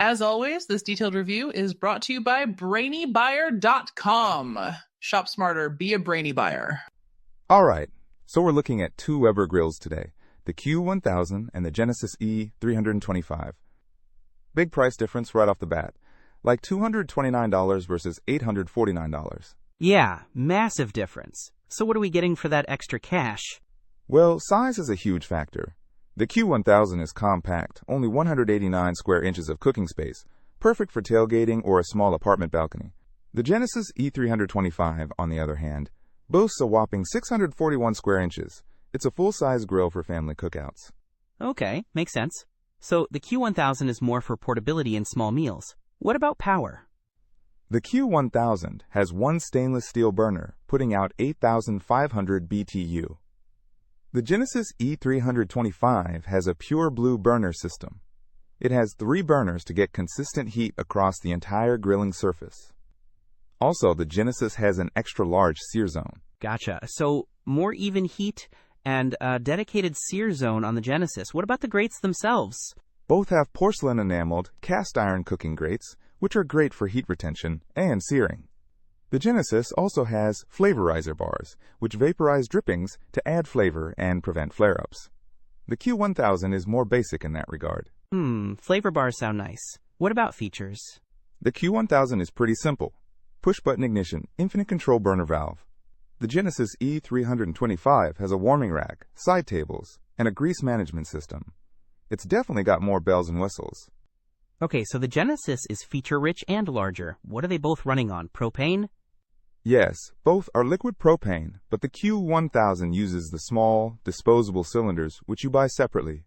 As always, this detailed review is brought to you by BrainyBuyer.com. Shop smarter, be a brainy buyer. All right, so we're looking at two Weber grills today, the Q1000 and the Genesis E-325. Big price difference right off the bat, like $229 versus $849. Yeah, massive difference. So what are we getting for that extra cash? Well, size is a huge factor. The Q1000 is compact, only 189 square inches of cooking space, perfect for tailgating or a small apartment balcony. The Genesis E325, on the other hand, boasts a whopping 641 square inches. It's a full-size grill for family cookouts. Okay, makes sense. So the Q1000 is more for portability and small meals. What about power? The Q1000 has one stainless steel burner, putting out 8,500 BTU. The Genesis E325 has a pure blue burner system. It has 3 burners to get consistent heat across the entire grilling surface. Also, the Genesis has an extra-large sear zone. Gotcha. So more even heat and a dedicated sear zone on the Genesis. What about the grates themselves? Both have porcelain-enameled, cast-iron cooking grates, which are great for heat retention and searing. The Genesis also has flavorizer bars, which vaporize drippings to add flavor and prevent flare-ups. The Q1000 is more basic in that regard. Flavor bars sound nice. What about features? The Q1000 is pretty simple. Push-button ignition, infinite control burner valve. The Genesis E325 has a warming rack, side tables, and a grease management system. It's definitely got more bells and whistles. Okay, so the Genesis is feature-rich and larger. What are they both running on? Propane? Yes, both are liquid propane, but the Q1000 uses the small, disposable cylinders, which you buy separately.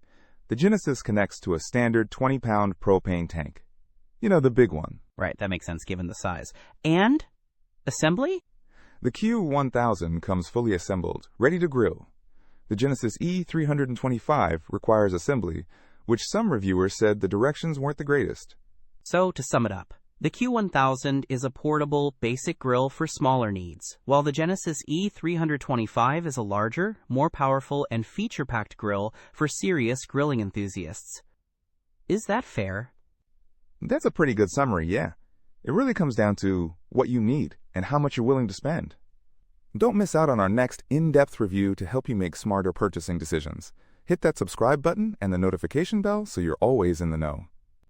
The Genesis connects to a standard 20-pound propane tank. You know, the big one. Right, that makes sense given the size. And? Assembly? The Q1000 comes fully assembled, ready to grill. The Genesis E325 requires assembly, which some reviewers said the directions weren't the greatest. So, to sum it up, the Q1000 is a portable, basic grill for smaller needs, while the Genesis E325 is a larger, more powerful, and feature-packed grill for serious grilling enthusiasts. Is that fair? That's a pretty good summary, yeah. It really comes down to what you need and how much you're willing to spend. Don't miss out on our next in-depth review to help you make smarter purchasing decisions. Hit that subscribe button and the notification bell so you're always in the know.